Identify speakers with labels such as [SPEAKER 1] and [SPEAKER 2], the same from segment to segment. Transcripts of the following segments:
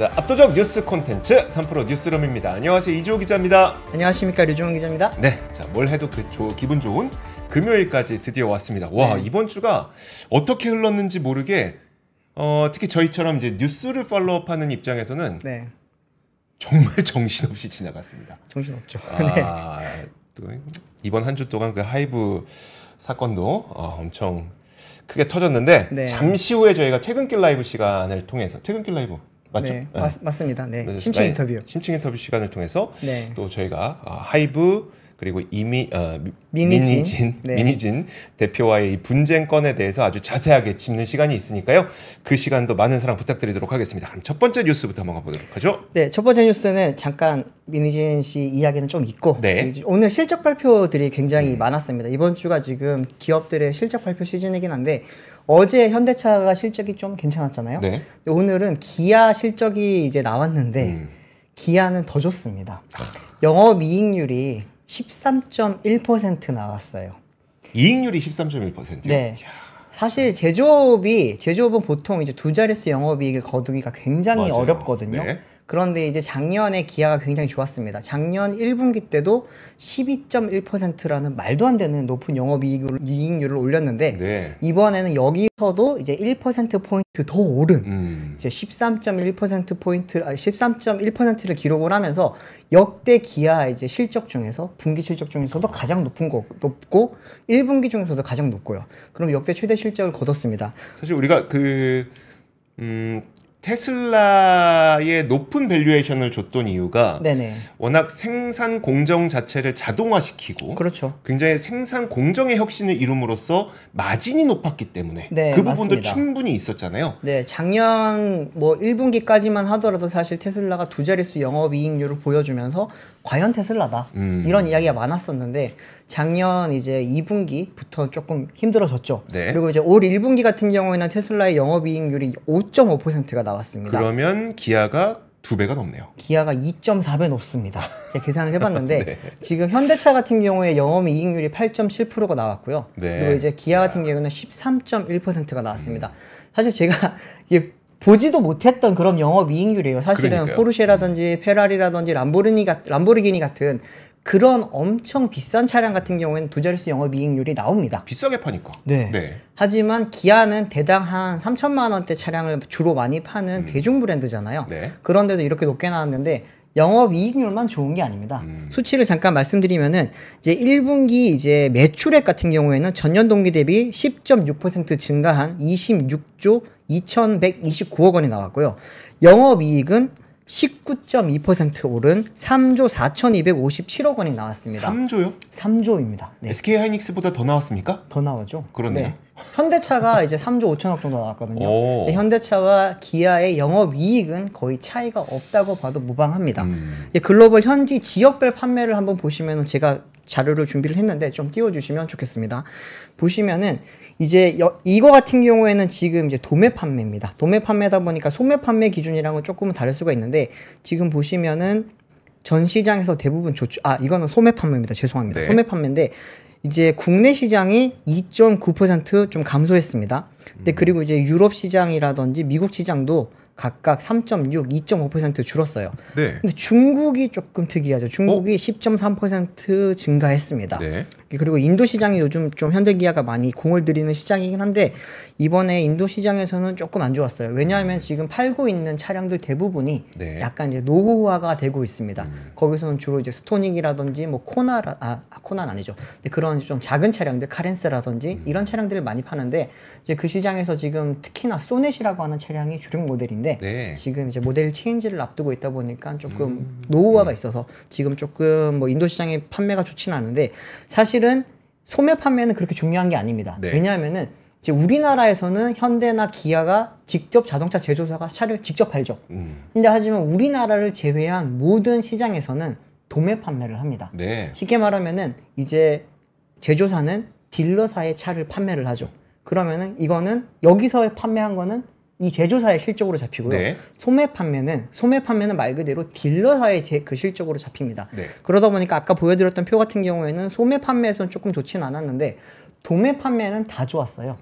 [SPEAKER 1] 자, 압도적 뉴스 콘텐츠 3프로 뉴스룸입니다. 안녕하세요, 이주호 기자입니다.
[SPEAKER 2] 안녕하십니까, 류종훈 기자입니다.
[SPEAKER 1] 네, 자, 뭘 해도 기분 좋은 금요일까지 드디어 왔습니다. 와, 네. 이번 주가 어떻게 흘렀는지 모르게 특히 저희처럼 이제 뉴스를 팔로우하는 입장에서는 네. 정말 정신없이 지나갔습니다.
[SPEAKER 2] 정신없죠.
[SPEAKER 1] 네. 또 이번 한 주 동안 그 하이브 사건도 엄청 크게 터졌는데 네. 잠시 후에 저희가 퇴근길 라이브 시간을 통해서 퇴근길 라이브 맞죠?
[SPEAKER 2] 네, 네. 맞습니다. 네. 심층 인터뷰.
[SPEAKER 1] 심층 인터뷰 시간을 통해서
[SPEAKER 2] 네.
[SPEAKER 1] 또 저희가 하이브 그리고
[SPEAKER 2] 미니진
[SPEAKER 1] 대표와의 이 분쟁건에 대해서 아주 자세하게 짚는 시간이 있으니까요. 그 시간도 많은 사랑 부탁드리도록 하겠습니다. 그럼 첫 번째 뉴스부터 한번 가보도록 하죠.
[SPEAKER 2] 네, 첫 번째 뉴스는 잠깐 미니진 씨 이야기는 좀 있고
[SPEAKER 1] 네.
[SPEAKER 2] 오늘 실적 발표들이 굉장히 많았습니다. 이번 주가 지금 기업들의 실적 발표 시즌이긴 한데 어제 현대차가 실적이 좀 괜찮았잖아요.
[SPEAKER 1] 네.
[SPEAKER 2] 오늘은 기아 실적이 이제 나왔는데 기아는 더 좋습니다. 영업이익률이 13.1% 나왔어요.
[SPEAKER 1] 이익률이 13.1%요?
[SPEAKER 2] 네. 사실 제조업은 보통 이제 두 자릿수 영업이익을 거두기가 굉장히
[SPEAKER 1] 맞아요.
[SPEAKER 2] 어렵거든요.
[SPEAKER 1] 네.
[SPEAKER 2] 그런데 이제 작년에 기아가 굉장히 좋았습니다. 작년 1분기 때도 12.1%라는 말도 안 되는 높은 영업이익률을 올렸는데
[SPEAKER 1] 네.
[SPEAKER 2] 이번에는 여기서도 이제 1%포인트 더 오른 이제 13.1%를 기록을 하면서 역대 기아 이제 실적 중에서 분기 실적 중에서도 가장 높고 1분기 중에서도 가장 높고요. 그럼 역대 최대 실적을 거뒀습니다.
[SPEAKER 1] 사실 우리가 테슬라의 높은 밸류에이션을 줬던 이유가
[SPEAKER 2] 네네.
[SPEAKER 1] 워낙 생산 공정 자체를 자동화시키고
[SPEAKER 2] 그렇죠.
[SPEAKER 1] 굉장히 생산 공정의 혁신을 이룸으로써 마진이 높았기 때문에
[SPEAKER 2] 네,
[SPEAKER 1] 그 부분도
[SPEAKER 2] 맞습니다.
[SPEAKER 1] 충분히 있었잖아요.
[SPEAKER 2] 네, 작년 1분기까지만 하더라도 사실 테슬라가 두 자릿수 영업이익률을 보여주면서 과연 테슬라다 이런 이야기가 많았었는데 작년 이제 2분기부터 조금 힘들어졌죠.
[SPEAKER 1] 네.
[SPEAKER 2] 그리고 이제 올 1분기 같은 경우에는 테슬라의 영업이익률이 5.5%가 나왔습니다.
[SPEAKER 1] 그러면 기아가 2배가 넘네요.
[SPEAKER 2] 기아가 2.4배 높습니다. 제가 계산을 해봤는데
[SPEAKER 1] 네.
[SPEAKER 2] 지금 현대차 같은 경우에 영업이익률이 8.7%가 나왔고요.
[SPEAKER 1] 네.
[SPEAKER 2] 그리고 이제 기아 같은 경우는 13.1%가 나왔습니다. 사실 제가 이게 보지도 못했던 그런 영업이익률이에요. 사실은
[SPEAKER 1] 그러니까요.
[SPEAKER 2] 포르쉐라든지 페라리라든지 람보르기니 같은 그런 엄청 비싼 차량 같은 경우에는 두 자릿수 영업이익률이 나옵니다.
[SPEAKER 1] 비싸게 파니까.
[SPEAKER 2] 네.
[SPEAKER 1] 네.
[SPEAKER 2] 하지만 기아는 대당 한 3천만 원대 차량을 주로 많이 파는 대중 브랜드잖아요.
[SPEAKER 1] 네.
[SPEAKER 2] 그런데도 이렇게 높게 나왔는데 영업이익률만 좋은 게 아닙니다. 수치를 잠깐 말씀드리면은 이제 1분기 이제 매출액 같은 경우에는 전년 동기 대비 10.6% 증가한 26조 2,129억 원이 나왔고요. 영업이익은 19.2% 오른 3조 4,257억 원이 나왔습니다.
[SPEAKER 1] 3조요?
[SPEAKER 2] 3조입니다. 네.
[SPEAKER 1] SK 하이닉스보다 더 나왔습니까?
[SPEAKER 2] 더 나오죠.
[SPEAKER 1] 그렇네요.
[SPEAKER 2] 네. 현대차가 이제 3조 5천억 정도 나왔거든요. 이제 현대차와 기아의 영업이익은 거의 차이가 없다고 봐도 무방합니다. 글로벌 현지 지역별 판매를 한번 보시면은 제가 자료를 준비를 했는데 좀 띄워주시면 좋겠습니다. 보시면은 이제 이거 같은 경우에는 지금 이제 도매 판매입니다. 도매 판매다 보니까 소매 판매 기준이랑은 조금은 다를 수가 있는데 지금 보시면은 전 시장에서 대부분 이거는 소매 판매입니다. 죄송합니다.
[SPEAKER 1] 네.
[SPEAKER 2] 소매 판매인데 이제 국내 시장이 2.9% 좀 감소했습니다. 근데 그리고 이제 유럽 시장이라든지 미국 시장도 각각 3.6, 2.5% 줄었어요.
[SPEAKER 1] 네.
[SPEAKER 2] 근데 중국이 조금 특이하죠. 중국이 10.3% 증가했습니다.
[SPEAKER 1] 네.
[SPEAKER 2] 그리고 인도 시장이 요즘 좀 현대기아가 많이 공을 들이는 시장이긴 한데 이번에 인도 시장에서는 조금 안 좋았어요. 왜냐하면 지금 팔고 있는 차량들 대부분이
[SPEAKER 1] 네.
[SPEAKER 2] 약간 이제 노후화가 되고 있습니다. 거기서는 주로 이제 스토닉이라든지 뭐 코나는 아니죠. 근데 그런 좀 작은 차량들 카렌스라든지 이런 차량들을 많이 파는데 이제 그 시장에서 지금 특히나 소넷이라고 하는 차량이 주력 모델인데
[SPEAKER 1] 네.
[SPEAKER 2] 지금 이제 모델 체인지를 앞두고 있다 보니까 조금 노후화가 있어서 지금 조금 뭐 인도 시장의 판매가 좋지는 않은데 사실은 소매 판매는 그렇게 중요한 게 아닙니다.
[SPEAKER 1] 네.
[SPEAKER 2] 왜냐하면은 이제 우리나라에서는 현대나 기아가 직접 자동차 제조사가 차를 직접 팔죠. 근데 하지만 우리나라를 제외한 모든 시장에서는 도매 판매를 합니다.
[SPEAKER 1] 네.
[SPEAKER 2] 쉽게 말하면은 이제 제조사는 딜러사의 차를 판매를 하죠. 그러면은 이거는 여기서 판매한 거는 이 제조사의 실적으로 잡히고요.
[SPEAKER 1] 네.
[SPEAKER 2] 소매 판매는 말 그대로 딜러사의 그 실적으로 잡힙니다.
[SPEAKER 1] 네.
[SPEAKER 2] 그러다 보니까 아까 보여드렸던 표 같은 경우에는 소매 판매에서는 조금 좋진 않았는데 도매 판매는 다 좋았어요.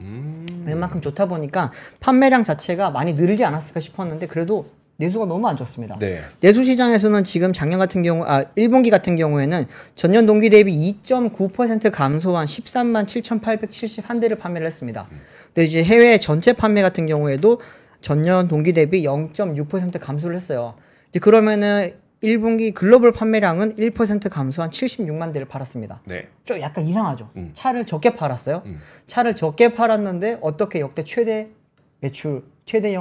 [SPEAKER 2] 웬만큼 좋다 보니까 판매량 자체가 많이 늘지 않았을까 싶었는데 그래도 내수가 너무 안 좋습니다.
[SPEAKER 1] 네.
[SPEAKER 2] 내수 시장에서는 지금 작년 같은 경우 1분기 같은 경우에는 전년 동기 대비 2.9% 감소한 13만 7,871대를 판매를 했습니다. 근데 이제 해외 전체 판매 같은 경우에도 전년 동기 대비 0.6% 감소를 했어요. 이제 그러면은 1분기 글로벌 판매량은 1% 감소한 76만 대를 팔았습니다.
[SPEAKER 1] 네.
[SPEAKER 2] 좀 약간 이상하죠. 차를 적게 팔았어요. 차를 적게 팔았는데 어떻게 역대 최대 매출, 최대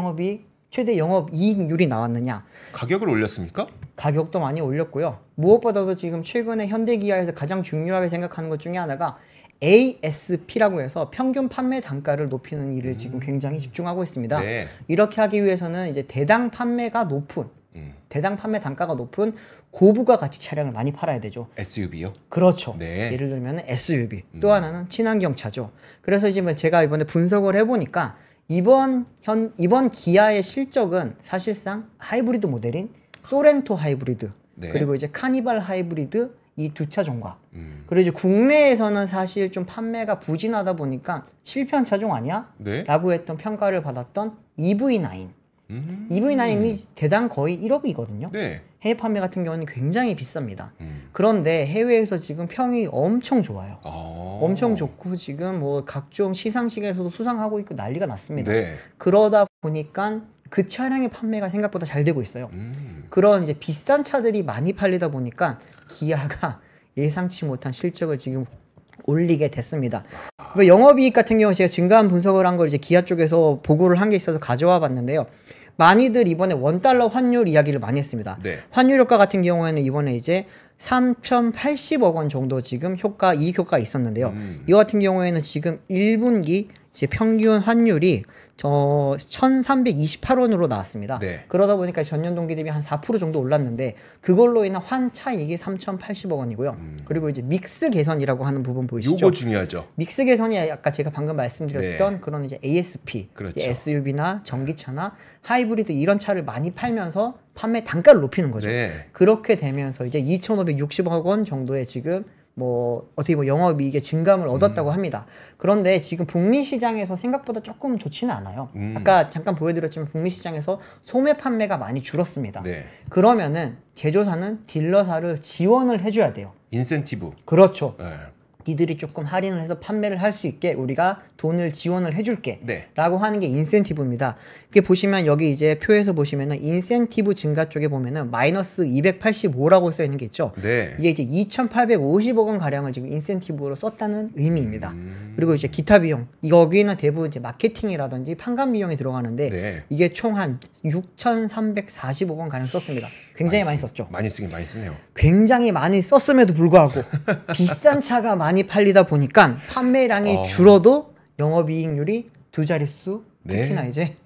[SPEAKER 2] 영업이익률이 나왔느냐?
[SPEAKER 1] 가격을 올렸습니까?
[SPEAKER 2] 가격도 많이 올렸고요. 무엇보다도 지금 최근에 현대기아에서 가장 중요하게 생각하는 것 중에 하나가 ASP라고 해서 평균 판매 단가를 높이는 일을 지금 굉장히 집중하고 있습니다.
[SPEAKER 1] 네.
[SPEAKER 2] 이렇게 하기 위해서는 이제 대당 판매 단가가 높은 고부가 가치 차량을 많이 팔아야 되죠.
[SPEAKER 1] SUV요?
[SPEAKER 2] 그렇죠.
[SPEAKER 1] 네.
[SPEAKER 2] 예를 들면 SUV. 또 하나는 친환경차죠. 그래서 이제 제가 이번에 분석을 해보니까 이번 기아의 실적은 사실상 하이브리드 모델인 소렌토 하이브리드,
[SPEAKER 1] 네.
[SPEAKER 2] 그리고 이제 카니발 하이브리드 이 두 차 종과. 그리고 이제 국내에서는 사실 좀 판매가 부진하다 보니까 실패한 차종 아니야?
[SPEAKER 1] 네.
[SPEAKER 2] 라고 했던 평가를 받았던 EV9. EV9이 대당 거의 1억이거든요.
[SPEAKER 1] 네.
[SPEAKER 2] 해외 판매 같은 경우는 굉장히 비쌉니다. 그런데 해외에서 지금 평이 엄청 좋아요. 엄청 좋고 지금 뭐 각종 시상식에서도 수상하고 있고 난리가 났습니다.
[SPEAKER 1] 네.
[SPEAKER 2] 그러다 보니까 그 차량의 판매가 생각보다 잘 되고 있어요. 그런 이제 비싼 차들이 많이 팔리다 보니까 기아가 예상치 못한 실적을 지금 올리게 됐습니다. 영업이익 같은 경우 제가 증가한 분석을 한 걸 이제 기아 쪽에서 보고를 한 게 있어서 가져와 봤는데요. 많이들 이번에 원달러 환율 이야기를 많이 했습니다.
[SPEAKER 1] 네.
[SPEAKER 2] 환율 효과 같은 경우에는 이번에 이제 3,080억 원 정도 지금 이익 효과가 있었는데요. 이거 같은 경우에는 지금 1분기 이제 평균 환율이 1,328원으로 나왔습니다.
[SPEAKER 1] 네.
[SPEAKER 2] 그러다 보니까 전년 동기 대비 한 4% 정도 올랐는데 그걸로 인한 환차익이 3,080억 원이고요. 그리고 이제 믹스 개선이라고 하는 부분 보이시죠?
[SPEAKER 1] 요거 중요하죠.
[SPEAKER 2] 믹스 개선이 아까 제가 방금 말씀드렸던
[SPEAKER 1] 네.
[SPEAKER 2] 그런 이제 ASP,
[SPEAKER 1] 그렇죠.
[SPEAKER 2] 이제 SUV나 전기차나 하이브리드 이런 차를 많이 팔면서 판매 단가를 높이는 거죠.
[SPEAKER 1] 네.
[SPEAKER 2] 그렇게 되면서 이제 2,560억 원 정도의 지금 어떻게 영업이익의 증감을 얻었다고 합니다. 그런데 지금 북미 시장에서 생각보다 조금 좋지는 않아요. 아까 잠깐 보여드렸지만 북미 시장에서 소매 판매가 많이 줄었습니다.
[SPEAKER 1] 네.
[SPEAKER 2] 그러면은 제조사는 딜러사를 지원을 해줘야 돼요.
[SPEAKER 1] 인센티브.
[SPEAKER 2] 그렇죠.
[SPEAKER 1] 네.
[SPEAKER 2] 니들이 조금 할인을 해서 판매를 할 수 있게 우리가 돈을 지원을 해줄게
[SPEAKER 1] 네.
[SPEAKER 2] 라고 하는 게 인센티브입니다. 이게 보시면 여기 이제 표에서 보시면은 인센티브 증가 쪽에 보면은 마이너스 285라고 써 있는 게 있죠.
[SPEAKER 1] 네.
[SPEAKER 2] 이게 이제 2,850억 원 가량을 지금 인센티브로 썼다는 의미입니다. 그리고 이제 기타 비용, 여기는 대부분 이제 마케팅이라든지 판관 비용이 들어가는데
[SPEAKER 1] 네.
[SPEAKER 2] 이게 총 한 6,340억 원 가량 썼습니다. 굉장히 많이 썼죠.
[SPEAKER 1] 많이 쓰긴 많이 쓰네요.
[SPEAKER 2] 굉장히 많이 썼음에도 불구하고 비싼 차가 많이 팔리다 보니까 판매량이 줄어도 영업이익률이 두 자릿수, 특히나 이제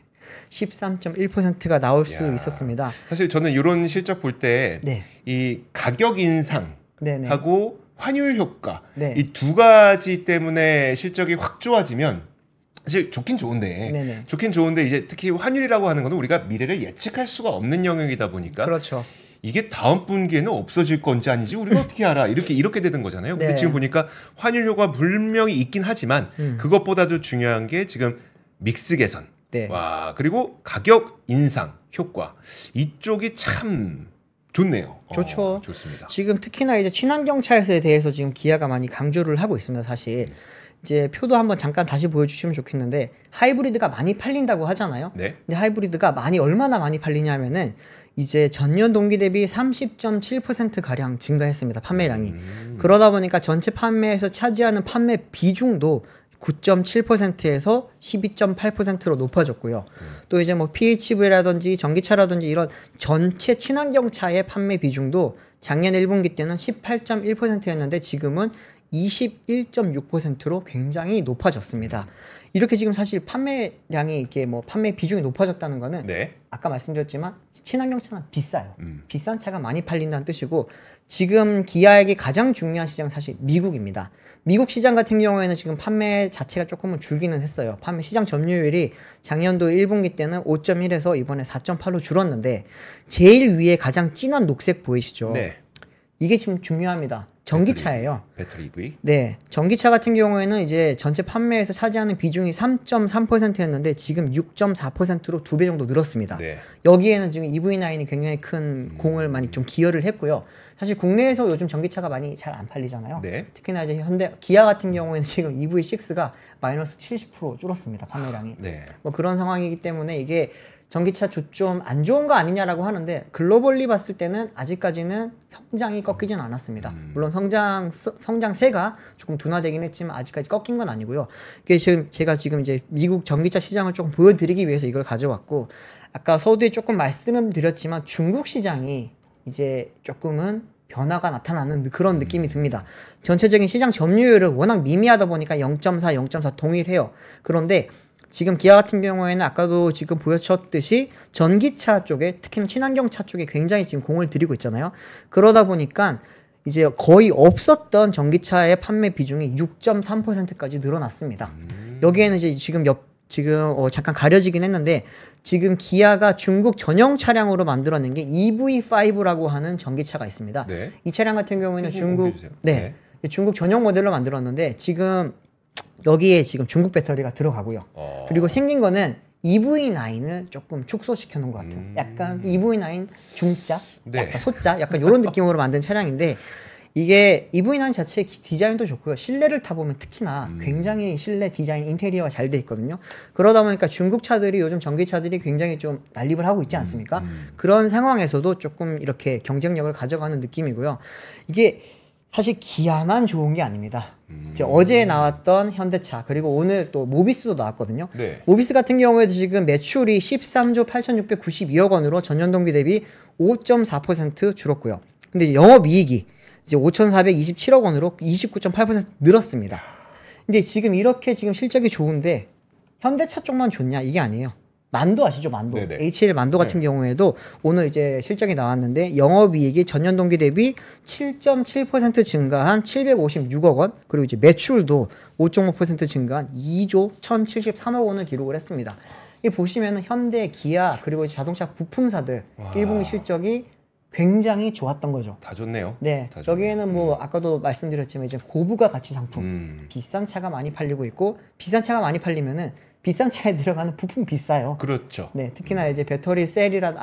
[SPEAKER 2] 13.1%가 나올 수 있었습니다.
[SPEAKER 1] 사실 저는 이런 실적 볼 때 이 가격 인상하고 환율 효과 이 두 가지 때문에 실적이 확 좋아지면 사실 좋긴 좋은데 이제 특히 환율이라고 하는 거는 우리가 미래를 예측할 수가 없는 영역이다 보니까
[SPEAKER 2] 그렇죠.
[SPEAKER 1] 이게 다음 분기에는 없어질 건지 아닌지 우리가 어떻게 알아? 이렇게 되는 거잖아요. 근데 지금 보니까 환율 효과 분명히 있긴 하지만 그것보다도 중요한 게 지금 믹스 개선. 와, 그리고 가격 인상 효과. 이쪽이 참 좋네요.
[SPEAKER 2] 좋죠.
[SPEAKER 1] 좋습니다.
[SPEAKER 2] 지금 특히나 이제 친환경차에 대해서 지금 기아가 많이 강조를 하고 있습니다. 사실 이제 표도 한번 잠깐 다시 보여주시면 좋겠는데 하이브리드가 많이 팔린다고 하잖아요.
[SPEAKER 1] 네.
[SPEAKER 2] 근데 하이브리드가 얼마나 많이 팔리냐면은 이제 전년 동기 대비 30.7% 가량 증가했습니다. 판매량이. 그러다 보니까 전체 판매에서 차지하는 판매 비중도 9.7%에서 12.8%로 높아졌고요. 또 이제 PHEV라든지 전기차라든지 이런 전체 친환경차의 판매 비중도 작년 1분기 때는 18.1%였는데 지금은 21.6%로 굉장히 높아졌습니다. 이렇게 지금 사실 판매량이 이렇게 판매 비중이 높아졌다는 거는 아까 말씀드렸지만 친환경차는 비싸요. 비싼 차가 많이 팔린다는 뜻이고 지금 기아에게 가장 중요한 시장은 사실 미국입니다. 미국 시장 같은 경우에는 지금 판매 자체가 조금은 줄기는 했어요. 판매 시장 점유율이 작년도 1분기 때는 5.1에서 이번에 4.8로 줄었는데 제일 위에 가장 진한 녹색 보이시죠? 이게 지금 중요합니다. 전기차예요.
[SPEAKER 1] 배터리 EV.
[SPEAKER 2] 네, 전기차 같은 경우에는 이제 전체 판매에서 차지하는 비중이 3.3%였는데 지금 6.4%로 2배 정도 늘었습니다.
[SPEAKER 1] 네.
[SPEAKER 2] 여기에는 지금 EV9이 굉장히 큰 공을 많이 좀 기여를 했고요. 사실 국내에서 요즘 전기차가 많이 잘 안 팔리잖아요.
[SPEAKER 1] 네.
[SPEAKER 2] 특히나 이제 기아 같은 경우에는 지금 EV6가 마이너스 70% 줄었습니다. 판매량이.
[SPEAKER 1] 네.
[SPEAKER 2] 뭐 그런 상황이기 때문에 이게 전기차 좀 안 좋은 거 아니냐라고 하는데 글로벌리 봤을 때는 아직까지는 성장이 꺾이진 않았습니다. 물론 성장세가 조금 둔화되긴 했지만 아직까지 꺾인 건 아니고요. 이게 제가 지금 이제 미국 전기차 시장을 조금 보여드리기 위해서 이걸 가져왔고, 아까 서두에 조금 말씀을 드렸지만 중국 시장이 이제 조금은 변화가 나타나는 그런 느낌이 듭니다. 전체적인 시장 점유율은 워낙 미미하다 보니까 0.4, 0.4 동일해요. 그런데 지금 기아 같은 경우에는 아까도 지금 보여줬듯이 전기차 쪽에, 특히나 친환경차 쪽에 굉장히 지금 공을 들이고 있잖아요. 그러다 보니까 이제 거의 없었던 전기차의 판매 비중이 6.3%까지 늘어났습니다. 여기에는 이제 지금 잠깐 가려지긴 했는데, 지금 기아가 중국 전용 차량으로 만들어낸 게 EV5라고 하는 전기차가 있습니다.
[SPEAKER 1] 네.
[SPEAKER 2] 이 차량 같은 경우에는 중국 전용 모델로 만들었는데 지금 여기에 지금 중국 배터리가 들어가고요. 그리고 생긴 거는 EV9을 조금 축소시켜 놓은 것 같아요. 약간 EV9 중짜,
[SPEAKER 1] 네.
[SPEAKER 2] 약간 소짜, 약간 이런 느낌으로 만든 차량인데, 이게 EV9 자체의 디자인도 좋고요. 실내를 타보면 특히나 굉장히 실내 디자인, 인테리어가 잘 돼 있거든요. 그러다 보니까 중국 차들이 요즘 전기차들이 굉장히 좀 난립을 하고 있지 않습니까? 그런 상황에서도 조금 이렇게 경쟁력을 가져가는 느낌이고요. 이게 사실 기아만 좋은 게 아닙니다. 이제 어제 나왔던 현대차, 그리고 오늘 또 모비스도 나왔거든요.
[SPEAKER 1] 네.
[SPEAKER 2] 모비스 같은 경우에도 지금 매출이 13조 8,692억 원으로 전년 동기 대비 5.4% 줄었고요. 근데 영업이익이 이제 5,427억 원으로 29.8% 늘었습니다. 근데 지금 이렇게 지금 실적이 좋은데 현대차 쪽만 좋냐? 이게 아니에요. 만도 아시죠? 만도.
[SPEAKER 1] 네네.
[SPEAKER 2] HL 만도 같은 경우에도 오늘 이제 실적이 나왔는데 영업이익이 전년 동기 대비 7.7% 증가한 756억 원, 그리고 이제 매출도 5.5% 증가한 2조 1,073억 원을 기록을 했습니다. 이 보시면은 현대, 기아, 그리고 자동차 부품사들 1분기 실적이 굉장히 좋았던 거죠.
[SPEAKER 1] 다 좋네요.
[SPEAKER 2] 네.
[SPEAKER 1] 다 좋네요.
[SPEAKER 2] 여기에는 뭐 아까도 말씀드렸지만 이제 고부가 가치 상품, 비싼 차가 많이 팔리고 있고, 비싼 차가 많이 팔리면은 비싼 차에 들어가는 부품 비싸요.
[SPEAKER 1] 그렇죠.
[SPEAKER 2] 네, 특히나 이제 배터리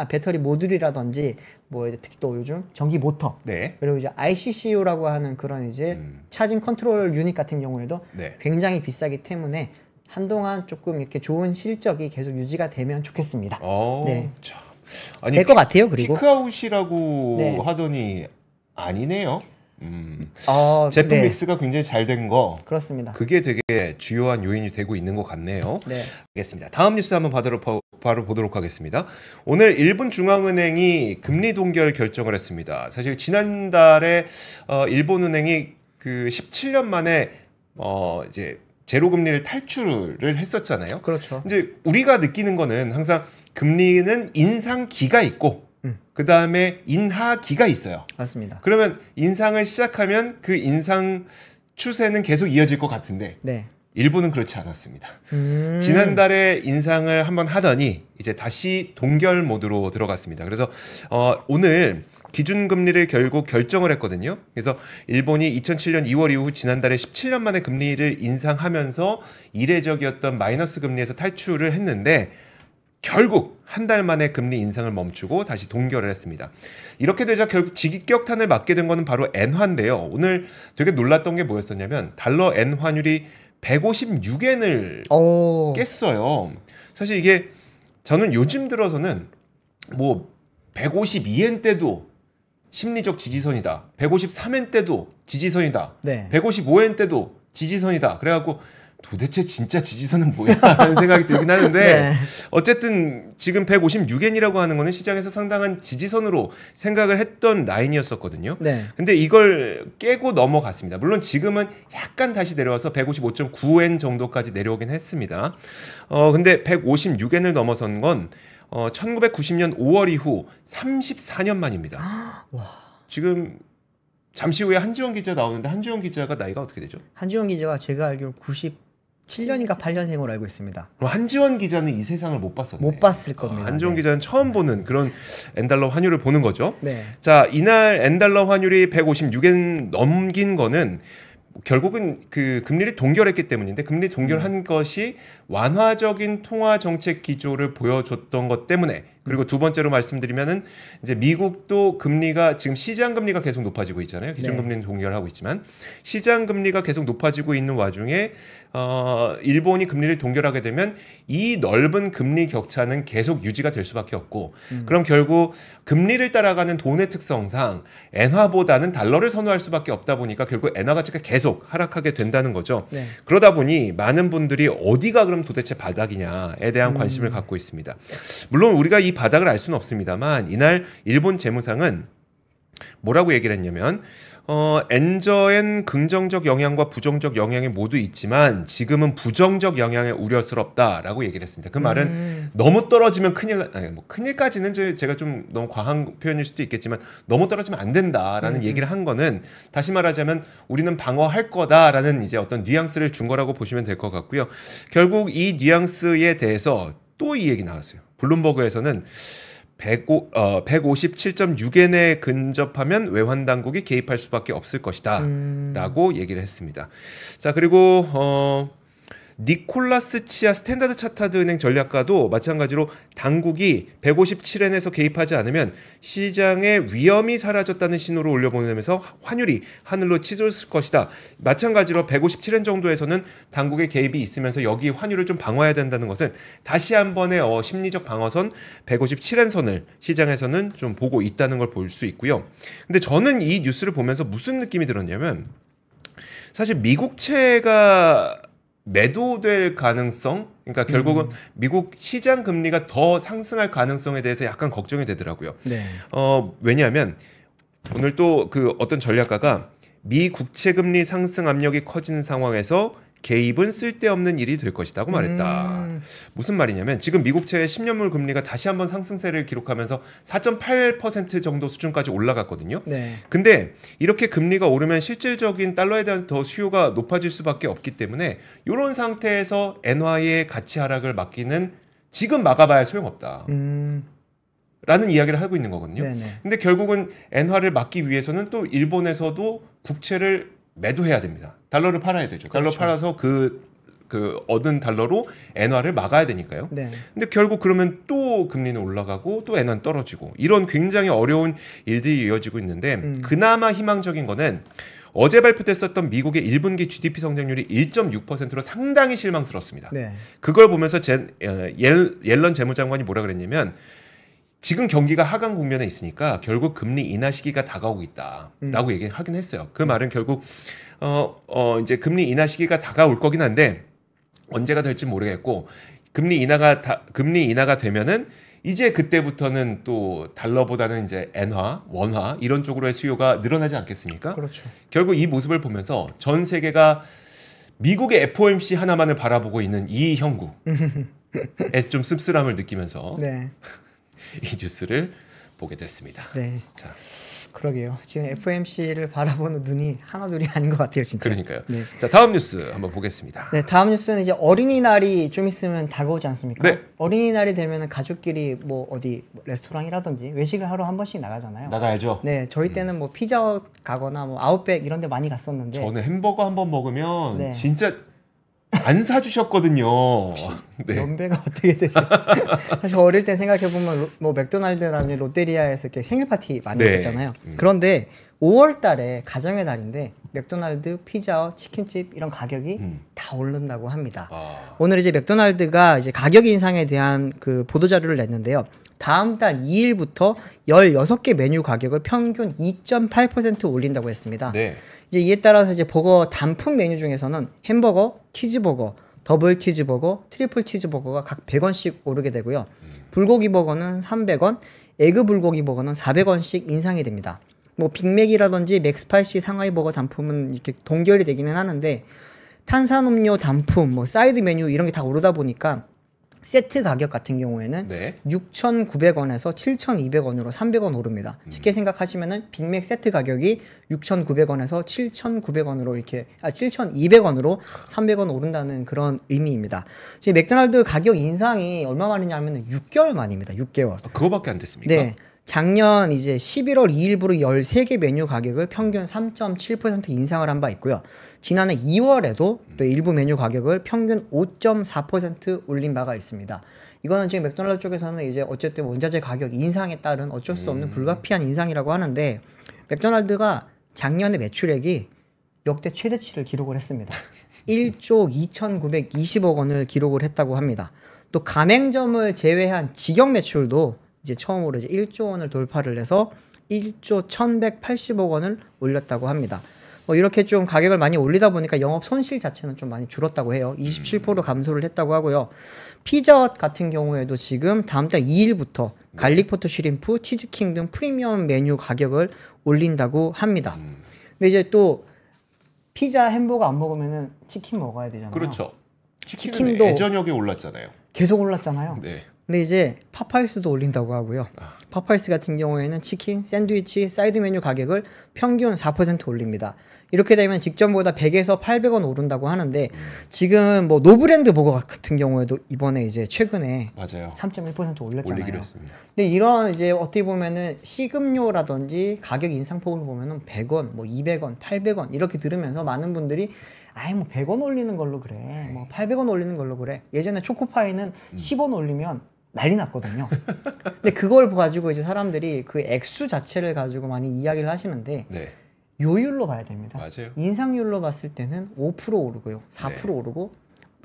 [SPEAKER 2] 배터리 모듈이라든지 뭐 이제 특히 또 요즘 전기 모터,
[SPEAKER 1] 네.
[SPEAKER 2] 그리고 이제 ICCU라고 하는 그런 이제 차징 컨트롤 유닛 같은 경우에도
[SPEAKER 1] 네.
[SPEAKER 2] 굉장히 비싸기 때문에 한동안 조금 이렇게 좋은 실적이 계속 유지가 되면 좋겠습니다. 네.
[SPEAKER 1] 아니,
[SPEAKER 2] 될 것 같아요. 그리고
[SPEAKER 1] 피크아웃이라고
[SPEAKER 2] 네.
[SPEAKER 1] 하더니 아니네요. 제품
[SPEAKER 2] 네.
[SPEAKER 1] 믹스가 굉장히 잘 된 거.
[SPEAKER 2] 그렇습니다.
[SPEAKER 1] 그게 되게 주요한 요인이 되고 있는 것 같네요.
[SPEAKER 2] 네.
[SPEAKER 1] 알겠습니다. 다음 뉴스 한번 바로 보도록 하겠습니다. 오늘 일본중앙은행이 금리 동결 결정을 했습니다. 사실 지난달에 일본은행이 그 17년 만에 이제 제로 금리를 탈출을 했었잖아요.
[SPEAKER 2] 그렇죠.
[SPEAKER 1] 이제 우리가 느끼는 거는 항상 금리는 인상기가 있고 그 다음에 인하기가 있어요.
[SPEAKER 2] 맞습니다.
[SPEAKER 1] 그러면 인상을 시작하면 그 인상 추세는 계속 이어질 것 같은데
[SPEAKER 2] 네.
[SPEAKER 1] 일본은 그렇지 않았습니다. 지난달에 인상을 한번 하더니 이제 다시 동결 모드로 들어갔습니다. 그래서 오늘 기준금리를 결국 결정을 했거든요. 그래서 일본이 2007년 2월 이후 지난달에 17년 만에 금리를 인상하면서 이례적이었던 마이너스 금리에서 탈출을 했는데 결국 한 달 만에 금리 인상을 멈추고 다시 동결을 했습니다. 이렇게 되자 결국 직격탄을 맞게 된 거는 바로 엔화인데요. 오늘 되게 놀랐던 게 뭐였었냐면 달러 엔 환율이 156엔을 깼어요. 사실 이게 저는 요즘 들어서는 뭐 152엔 때도 심리적 지지선이다. 153엔 때도 지지선이다.
[SPEAKER 2] 네.
[SPEAKER 1] 155엔 때도 지지선이다. 그래갖고 도대체 진짜 지지선은 뭐야? 라는 생각이 들긴 하는데
[SPEAKER 2] 네.
[SPEAKER 1] 어쨌든 지금 156엔이라고 하는 거는 시장에서 상당한 지지선으로 생각을 했던 라인이었었거든요.
[SPEAKER 2] 네.
[SPEAKER 1] 근데 이걸 깨고 넘어갔습니다. 물론 지금은 약간 다시 내려와서 155.9엔 정도까지 내려오긴 했습니다. 근데 156엔을 넘어선 건 1990년 5월 이후 34년 만입니다.
[SPEAKER 2] 와.
[SPEAKER 1] 지금 잠시 후에 한지원 기자 나오는데 한지원 기자가 나이가 어떻게 되죠?
[SPEAKER 2] 한지원 기자가 제가 알기로 97 7년인가 8년생으로 알고 있습니다.
[SPEAKER 1] 그럼 한지원 기자는 이 세상을 못 봤었네.
[SPEAKER 2] 못 봤을 겁니다.
[SPEAKER 1] 한지원 기자는 처음 보는 그런 N달러 환율을 보는 거죠.
[SPEAKER 2] 네.
[SPEAKER 1] 자, 이날 N달러 환율이 156엔 넘긴 거는 결국은 그 금리를 동결했기 때문인데, 금리 동결한 것이 완화적인 통화 정책 기조를 보여줬던 것 때문에, 그리고 두 번째로 말씀드리면은 이제 미국도 금리가 지금 시장 금리가 계속 높아지고 있잖아요. 기준 금리는 동결하고 있지만 시장 금리가 계속 높아지고 있는 와중에 일본이 금리를 동결하게 되면 이 넓은 금리 격차는 계속 유지가 될 수밖에 없고, 그럼 결국 금리를 따라가는 돈의 특성상 엔화보다는 달러를 선호할 수밖에 없다 보니까 결국 엔화 가치가 계속 하락하게 된다는 거죠.
[SPEAKER 2] 네.
[SPEAKER 1] 그러다 보니 많은 분들이 어디가 그럼 도대체 바닥이냐에 대한 관심을 갖고 있습니다. 물론 우리가 이 바닥을 알 수는 없습니다만, 이날 일본 재무상은 뭐라고 얘기를 했냐면, 엔저엔 긍정적 영향과 부정적 영향이 모두 있지만 지금은 부정적 영향에 우려스럽다라고 얘기를 했습니다. 그 말은 너무 떨어지면 큰일까지는 제가 좀 너무 과한 표현일 수도 있겠지만 너무 떨어지면 안 된다라는 얘기를 한 거는, 다시 말하자면 우리는 방어할 거다라는 이제 어떤 뉘앙스를 준 거라고 보시면 될 것 같고요. 결국 이 뉘앙스에 대해서 또 이 얘기 나왔어요. 블룸버그에서는 157.6엔에 근접하면 외환 당국이 개입할 수밖에 없을 것이다 라고 얘기를 했습니다. 자, 그리고 니콜라스 치아 스탠다드 차타드 은행 전략가도 마찬가지로 당국이 157엔에서 개입하지 않으면 시장의 위험이 사라졌다는 신호를 올려보내면서 환율이 하늘로 치솟을 것이다. 마찬가지로 157엔 정도에서는 당국의 개입이 있으면서 여기 환율을 좀 방어해야 된다는 것은 다시 한 번의 심리적 방어선 157엔 선을 시장에서는 좀 보고 있다는 걸 볼 수 있고요. 근데 저는 이 뉴스를 보면서 무슨 느낌이 들었냐면, 사실 미국채가 매도될 가능성, 그러니까 결국은 미국 시장 금리가 더 상승할 가능성에 대해서 약간 걱정이 되더라고요.
[SPEAKER 2] 네.
[SPEAKER 1] 왜냐하면 오늘 또 그 어떤 전략가가 미 국채 금리 상승 압력이 커지는 상황에서 개입은 쓸데없는 일이 될 것이라고 말했다. 무슨 말이냐면, 지금 미국채의 10년물 금리가 다시 한번 상승세를 기록하면서 4.8% 정도 수준까지 올라갔거든요.
[SPEAKER 2] 네.
[SPEAKER 1] 근데 이렇게 금리가 오르면 실질적인 달러에 대한 더 수요가 높아질 수밖에 없기 때문에 이런 상태에서 엔화의 가치 하락을 막기는 지금 막아봐야 소용없다. 라는 이야기를 하고 있는 거거든요.
[SPEAKER 2] 네네.
[SPEAKER 1] 근데 결국은 엔화를 막기 위해서는 또 일본에서도 국채를 매도해야 됩니다. 달러를 팔아야 되죠. 달러
[SPEAKER 2] 그렇죠.
[SPEAKER 1] 팔아서 그 얻은 달러로 엔화를 막아야 되니까요.
[SPEAKER 2] 네.
[SPEAKER 1] 근데 결국 그러면 또 금리는 올라가고 또 엔화는 떨어지고, 이런 굉장히 어려운 일들이 이어지고 있는데, 그나마 희망적인 거는 어제 발표됐었던 미국의 1분기 GDP 성장률이 1.6%로 상당히 실망스럽습니다.
[SPEAKER 2] 네.
[SPEAKER 1] 그걸 보면서 옐런 재무장관이 뭐라 그랬냐면, 지금 경기가 하강 국면에 있으니까 결국 금리 인하 시기가 다가오고 있다라고 얘기하긴 했어요. 그 말은 결국 이제 금리 인하 시기가 다가올 거긴 한데 언제가 될지 모르겠고, 금리 인하가 되면은 이제 그때부터는 또 달러보다는 이제 엔화, 원화 이런 쪽으로의 수요가 늘어나지 않겠습니까?
[SPEAKER 2] 그렇죠.
[SPEAKER 1] 결국 이 모습을 보면서 전 세계가 미국의 FOMC 하나만을 바라보고 있는 이 형국에 좀 씁쓸함을 느끼면서
[SPEAKER 2] 네.
[SPEAKER 1] 이 뉴스를 보게 됐습니다.
[SPEAKER 2] 네.
[SPEAKER 1] 자,
[SPEAKER 2] 그러게요. 지금 FOMC를 바라보는 눈이 하나둘이 아닌 것 같아요, 진짜.
[SPEAKER 1] 그러니까요.
[SPEAKER 2] 네.
[SPEAKER 1] 자, 다음 뉴스 한번 보겠습니다.
[SPEAKER 2] 네, 다음 뉴스는 이제 어린이날이 좀 있으면 다가오지 않습니까?
[SPEAKER 1] 네.
[SPEAKER 2] 어린이날이 되면 가족끼리 뭐 어디 레스토랑이라든지 외식을 하러 한 번씩 나가잖아요.
[SPEAKER 1] 나가야죠.
[SPEAKER 2] 네, 저희 때는 뭐 피자 가거나 뭐 아웃백 이런 데 많이 갔었는데,
[SPEAKER 1] 저는 햄버거 한 번 먹으면
[SPEAKER 2] 네.
[SPEAKER 1] 진짜 안 사주셨거든요. 네.
[SPEAKER 2] 연배가 어떻게 되죠? 사실 어릴 때 생각해보면 뭐 맥도날드라든지 롯데리아에서 이렇게 생일 파티 많이
[SPEAKER 1] 네.
[SPEAKER 2] 했었잖아요. 그런데 5월 달에 가정의 달인데 맥도날드, 피자, 치킨집 이런 가격이 다 오른다고 합니다. 오늘 이제 맥도날드가 이제 가격 인상에 대한 그 보도자료를 냈는데요. 다음 달 2일부터 16개 메뉴 가격을 평균 2.8% 올린다고 했습니다.
[SPEAKER 1] 네.
[SPEAKER 2] 이제 이에 따라서 이제 버거 단품 메뉴 중에서는 햄버거, 치즈버거, 더블 치즈버거, 트리플 치즈버거가 각 100원씩 오르게 되고요. 불고기 버거는 300원, 에그 불고기 버거는 400원씩 인상이 됩니다. 뭐 빅맥이라든지 맥스파이시 상하이 버거 단품은 이렇게 동결이 되기는 하는데, 탄산음료 단품, 뭐 사이드 메뉴 이런 게 다 오르다 보니까 세트 가격 같은 경우에는
[SPEAKER 1] 네.
[SPEAKER 2] 6,900원에서 7,200원으로 300원 오릅니다. 쉽게 생각하시면은 빅맥 세트 가격이 6,900원에서 7,900원으로 이렇게 7,200원으로 300원 오른다는 그런 의미입니다. 지금 맥도날드 가격 인상이 얼마 만이냐면은 6개월 만입니다. 6개월.
[SPEAKER 1] 그거밖에 안 됐습니까?
[SPEAKER 2] 네. 작년 이제 11월 2일부로 13개 메뉴 가격을 평균 3.7% 인상을 한 바 있고요. 지난해 2월에도 또 일부 메뉴 가격을 평균 5.4% 올린 바가 있습니다. 이거는 지금 맥도날드 쪽에서는 이제 어쨌든 원자재 가격 인상에 따른 어쩔 수 없는 불가피한 인상이라고 하는데 맥도날드가 작년에 매출액이 역대 최대치를 기록을 했습니다. 1조 2,920억 원을 기록을 했다고 합니다. 또 가맹점을 제외한 직영 매출도 이제 처음으로 이제 1조 원을 돌파를 해서 1조 1,180억 원을 올렸다고 합니다. 이렇게 좀 가격을 많이 올리다 보니까 영업 손실 자체는 좀 많이 줄었다고 해요. 27% 감소를 했다고 하고요. 피자헛 같은 경우에도 지금 다음 달 2일부터 갈릭포트 슈림프, 치즈킹 등 프리미엄 메뉴 가격을 올린다고 합니다. 근데 이제 또 피자, 햄버거 안 먹으면은 치킨 먹어야 되잖아요.
[SPEAKER 1] 그렇죠. 치킨도 예전역에 올랐잖아요.
[SPEAKER 2] 계속 올랐잖아요.
[SPEAKER 1] 네.
[SPEAKER 2] 근데 이제 파파이스도 올린다고 하고요. 파파이스 같은 경우에는 치킨, 샌드위치, 사이드 메뉴 가격을 평균 4% 올립니다. 이렇게 되면 직전보다 100에서 800원 오른다고 하는데 지금 뭐 노브랜드 버거 같은 경우에도 이번에 이제 최근에
[SPEAKER 1] 맞아요.
[SPEAKER 2] 3.1% 올렸잖아요.
[SPEAKER 1] 올리기로 했습니다.
[SPEAKER 2] 근데 이런 이제 어떻게 보면은 식음료라든지 가격 인상폭을 보면은 100원, 뭐 200원, 800원 이렇게 들으면서 많은 분들이 아이 뭐 100원 올리는 걸로 그래. 뭐 800원 올리는 걸로 그래. 예전에 초코파이는 10원 올리면 난리 났거든요. 근데 그걸 가지고 이제 사람들이 그 액수 자체를 가지고 많이 이야기를 하시는데
[SPEAKER 1] 네.
[SPEAKER 2] 요율로 봐야 됩니다.
[SPEAKER 1] 맞아요.
[SPEAKER 2] 인상률로 봤을 때는 5% 오르고요. 4% 오르고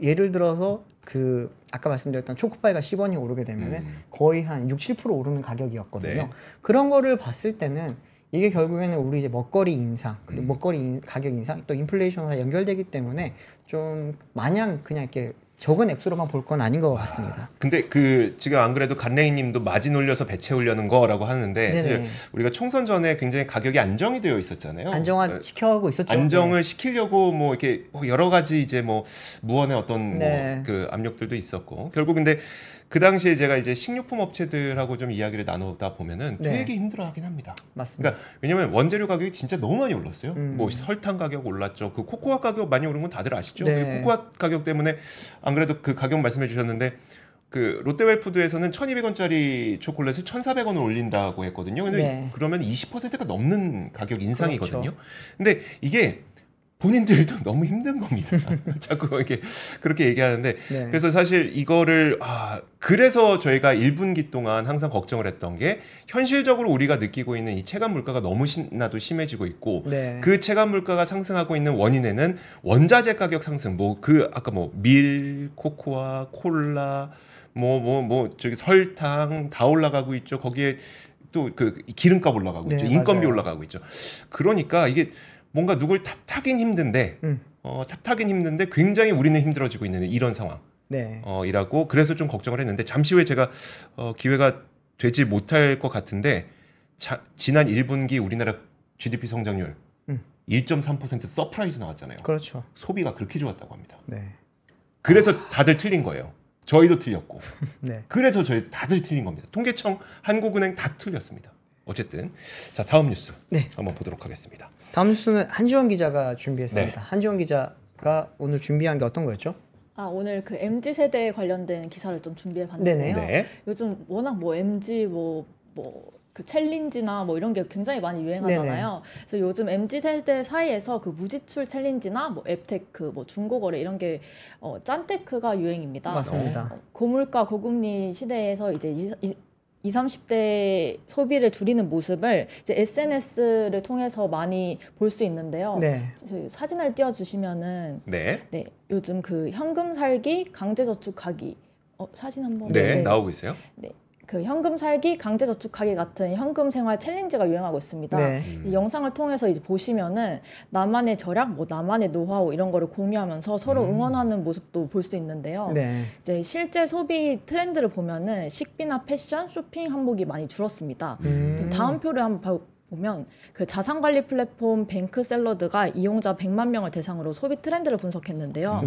[SPEAKER 2] 예를 들어서 그 아까 말씀드렸던 초코파이가 10원이 오르게 되면은 거의 한 6, 7% 오르는 가격이었거든요.
[SPEAKER 1] 네.
[SPEAKER 2] 그런 거를 봤을 때는 이게 결국에는 우리 이제 먹거리 인상 그리고 먹거리 가격 인상 또 인플레이션과 연결되기 때문에 좀 마냥 그냥 이렇게 적은 액수로만 볼 건 아닌 것 같습니다.
[SPEAKER 1] 근데 그 지금 안 그래도 간레이님도 마진 올려서 배 채우려는 거라고 하는데
[SPEAKER 2] 네네.
[SPEAKER 1] 사실 우리가 총선 전에 굉장히 가격이 안정이 되어 있었잖아요.
[SPEAKER 2] 안정화 시켜가고 있었죠.
[SPEAKER 1] 안정을
[SPEAKER 2] 네.
[SPEAKER 1] 시키려고 뭐 이렇게 여러 가지 이제 뭐 무언의 어떤
[SPEAKER 2] 네.
[SPEAKER 1] 뭐 그 압력들도 있었고 결국 근데 그 당시에 제가 이제 식료품 업체들하고 좀 이야기를 나누다 보면은
[SPEAKER 2] 네.
[SPEAKER 1] 되게 힘들어하긴 합니다.
[SPEAKER 2] 맞습니다.
[SPEAKER 1] 그러니까 왜냐면 원재료 가격이 진짜 너무 많이 올랐어요. 뭐 설탕 가격 올랐죠. 그 코코아 가격 많이 오른 건 다들 아시죠?
[SPEAKER 2] 네.
[SPEAKER 1] 그 코코아 가격 때문에 안 그래도 그 가격 말씀해 주셨는데 그 롯데웰푸드에서는 1,200원짜리 초콜릿을 1,400원을 올린다고 했거든요. 근데
[SPEAKER 2] 네.
[SPEAKER 1] 그러면 20%가 넘는 가격 인상이거든요.
[SPEAKER 2] 그렇죠.
[SPEAKER 1] 근데 이게 본인들도 너무 힘든 겁니다. 자꾸 이렇게 그렇게 얘기하는데
[SPEAKER 2] 네.
[SPEAKER 1] 그래서 사실 이거를 그래서 저희가 1분기 동안 항상 걱정을 했던 게 현실적으로 우리가 느끼고 있는 이 체감 물가가 너무나도 심해지고 있고
[SPEAKER 2] 네.
[SPEAKER 1] 그 체감 물가가 상승하고 있는 원인에는 원자재 가격 상승 뭐 그 아까 뭐 밀, 코코아, 콜라 저기 설탕 다 올라가고 있죠. 거기에 또 그 기름값 올라가고
[SPEAKER 2] 네,
[SPEAKER 1] 있죠. 인건비
[SPEAKER 2] 맞아요.
[SPEAKER 1] 올라가고 있죠. 그러니까 이게 뭔가 누굴 탓하긴 힘든데 탓하긴 힘든데 굉장히 우리는 힘들어지고 있는 이런 상황.
[SPEAKER 2] 네.
[SPEAKER 1] 이라고 그래서 좀 걱정을 했는데 잠시 후에 제가 기회가 되지 못할 것 같은데 지난 1분기 우리나라 GDP 성장률 1.3% 서프라이즈 나왔잖아요.
[SPEAKER 2] 그렇죠.
[SPEAKER 1] 소비가 그렇게 좋았다고 합니다.
[SPEAKER 2] 네.
[SPEAKER 1] 그래서 다들 틀린 거예요. 저희도 틀렸고.
[SPEAKER 2] 네.
[SPEAKER 1] 그래서 저희 다들 틀린 겁니다. 통계청, 한국은행 다 틀렸습니다. 어쨌든 자 다음 뉴스
[SPEAKER 2] 네.
[SPEAKER 1] 한번 보도록 하겠습니다.
[SPEAKER 2] 다음 뉴스는 한지원 기자가 준비했습니다.
[SPEAKER 1] 네.
[SPEAKER 2] 한지원 기자가 오늘 준비한 게 어떤 거였죠?
[SPEAKER 3] 오늘 그 MZ 세대에 관련된 기사를 좀 준비해 봤는데요.
[SPEAKER 1] 네.
[SPEAKER 3] 요즘 워낙 뭐 MZ 그 챌린지나 뭐 이런 게 굉장히 많이 유행하잖아요.
[SPEAKER 2] 네네.
[SPEAKER 3] 그래서 요즘 MZ 세대 사이에서 그 무지출 챌린지나 뭐 앱테크, 뭐 중고거래 이런 게 짠테크가 유행입니다.
[SPEAKER 2] 맞습니다.
[SPEAKER 3] 고물가 고금리 시대에서 이제 20, 30대 소비를 줄이는 모습을 이제 SNS를 통해서 많이 볼 수 있는데요.
[SPEAKER 2] 네.
[SPEAKER 3] 저희 사진을 띄워주시면은
[SPEAKER 1] 네.
[SPEAKER 3] 요즘 그 현금 살기, 강제저축하기 사진 한번
[SPEAKER 1] 네, 나오고 있어요.
[SPEAKER 3] 네. 그 현금 살기, 강제 저축하기 같은 현금 생활 챌린지가 유행하고 있습니다.
[SPEAKER 2] 네.
[SPEAKER 3] 이 영상을 통해서 이제 보시면은 나만의 절약, 뭐 나만의 노하우 이런 거를 공유하면서 서로 응원하는 모습도 볼 수 있는데요.
[SPEAKER 2] 네.
[SPEAKER 3] 이제 실제 소비 트렌드를 보면은 식비나 패션, 쇼핑 항목이 많이 줄었습니다. 다음 표를 한번 보면 그 자산관리 플랫폼 뱅크샐러드가 이용자 100만 명을 대상으로 소비 트렌드를 분석했는데요.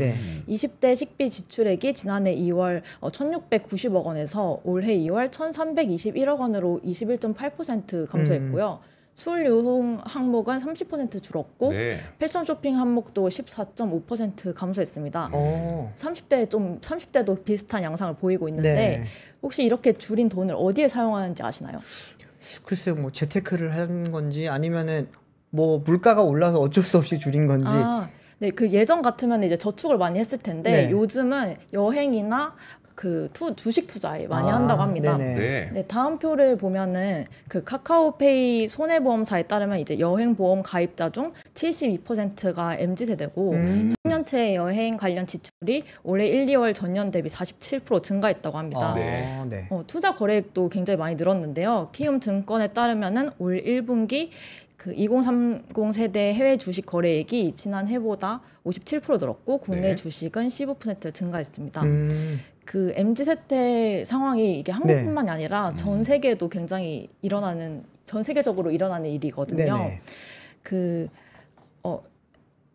[SPEAKER 3] 20대 식비 지출액이 지난해 2월 1,690억 원에서 올해 2월 1,321억 원으로 21.8% 감소했고요. 술 유흥 항목은 30% 줄었고 패션 쇼핑 항목도 14.5% 감소했습니다. 30대도 비슷한 양상을 보이고 있는데 혹시 이렇게 줄인 돈을 어디에 사용하는지 아시나요?
[SPEAKER 2] 글쎄요, 뭐 재테크를 한 건지 아니면은 뭐 물가가 올라서 어쩔 수 없이 줄인 건지.
[SPEAKER 3] 네, 그 예전 같으면 이제 저축을 많이 했을 텐데 요즘은 여행이나 그 주식 투자에 많이 한다고 합니다. 네, 다음 표를 보면은 그 카카오페이 손해보험사에 따르면 이제 여행보험 가입자 중 72%가 MZ세대고 청년층의 여행 관련 지출이 올해 1, 2월 전년 대비 47% 증가했다고 합니다. 투자 거래액도 굉장히 많이 늘었는데요. 키움증권에 따르면은 올 1분기 그 2030 세대 해외 주식 거래액이 지난 해보다 57% 늘었고 국내 주식은 15% 증가했습니다. 그 MZ세대 상황이 이게 한국뿐만이 아니라 전 세계도 굉장히 전 세계적으로 일어나는 일이거든요. 그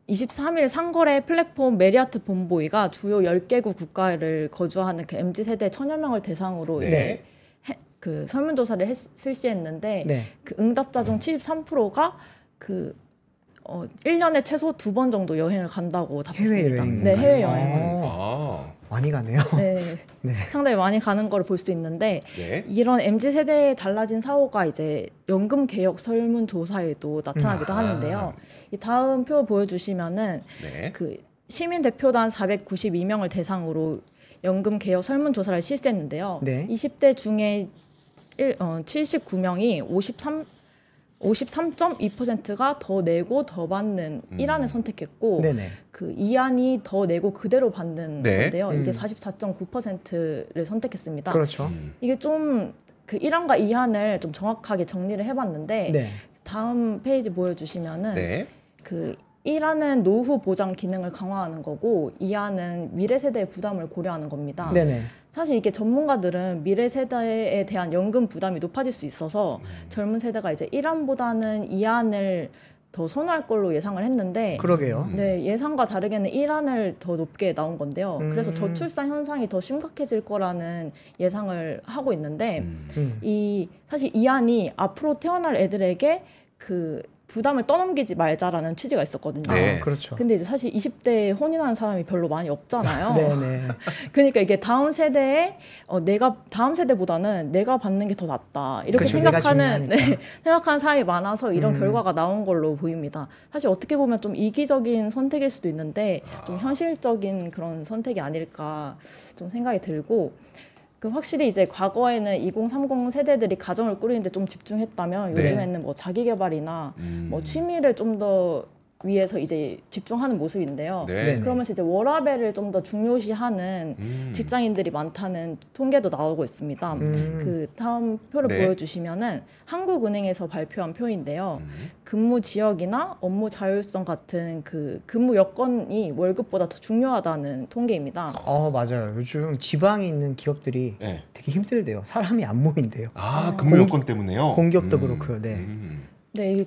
[SPEAKER 3] 23일 상거래 플랫폼 메리아트 본보이가 주요 10개국 국가를 거주하는 그 MZ세대 1,000여 명을 대상으로 이제 그 설문조사를 실시했는데 그 응답자 중 73%가 그 1년에 최소 2번 정도 여행을 간다고 답했습니다. 해외여행.
[SPEAKER 2] 많이 가네요.
[SPEAKER 3] 상당히 많이 가는 걸 볼 수 있는데 이런 MZ세대의 달라진 사고가 이제 연금 개혁 설문조사에도 나타나기도 하는데요. 이 다음 표 보여주시면은 그 시민 대표단 492명을 대상으로 연금 개혁 설문조사를 실시했는데요. 20대 중에 79명이 53.2%가 더 내고 더 받는 1안을 선택했고 그 2안이 더 내고 그대로 받는 건데요. 이게 44.9%를 선택했습니다.
[SPEAKER 2] 그렇죠.
[SPEAKER 3] 이게 좀 그 1안과 2안을 좀 정확하게 정리를 해봤는데 다음 페이지 보여주시면은 그 1안은 노후 보장 기능을 강화하는 거고 2안은 미래 세대의 부담을 고려하는 겁니다. 사실 이게 전문가들은 미래 세대에 대한 연금 부담이 높아질 수 있어서 젊은 세대가 이제 1안보다는 2안을 더 선호할 걸로 예상을 했는데
[SPEAKER 2] 그러게요.
[SPEAKER 3] 예상과 다르게는 1안을 더 높게 나온 건데요. 그래서 저출산 현상이 더 심각해질 거라는 예상을 하고 있는데 사실 2안이 앞으로 태어날 애들에게 그 부담을 떠넘기지 말자라는 취지가 있었거든요.
[SPEAKER 2] 그렇죠.
[SPEAKER 3] 근데 이제 사실 20대에 혼인하는 사람이 별로 많이 없잖아요. 그러니까 이게 다음 세대에 다음 세대보다는 내가 받는 게 더 낫다 이렇게 생각하는 사람이 많아서 이런 결과가 나온 걸로 보입니다. 사실 어떻게 보면 좀 이기적인 선택일 수도 있는데 좀 현실적인 그런 선택이 아닐까 좀 생각이 들고. 확실히 이제 과거에는 2030 세대들이 가정을 꾸리는데 좀 집중했다면 요즘에는 뭐 자기 개발이나 뭐 취미를 좀 더 위해서 이제 집중하는 모습인데요. 그러면서 이제 워라밸을 좀 더 중요시하는 직장인들이 많다는 통계도 나오고 있습니다. 그 다음 표를 보여주시면은 한국은행에서 발표한 표인데요. 근무 지역이나 업무 자율성 같은 그 근무 여건이 월급보다 더 중요하다는 통계입니다.
[SPEAKER 2] 맞아요. 요즘 지방에 있는 기업들이 되게 힘들대요. 사람이 안 모인대요.
[SPEAKER 1] 근무 여건 때문에요?
[SPEAKER 2] 공기업도 그렇고요.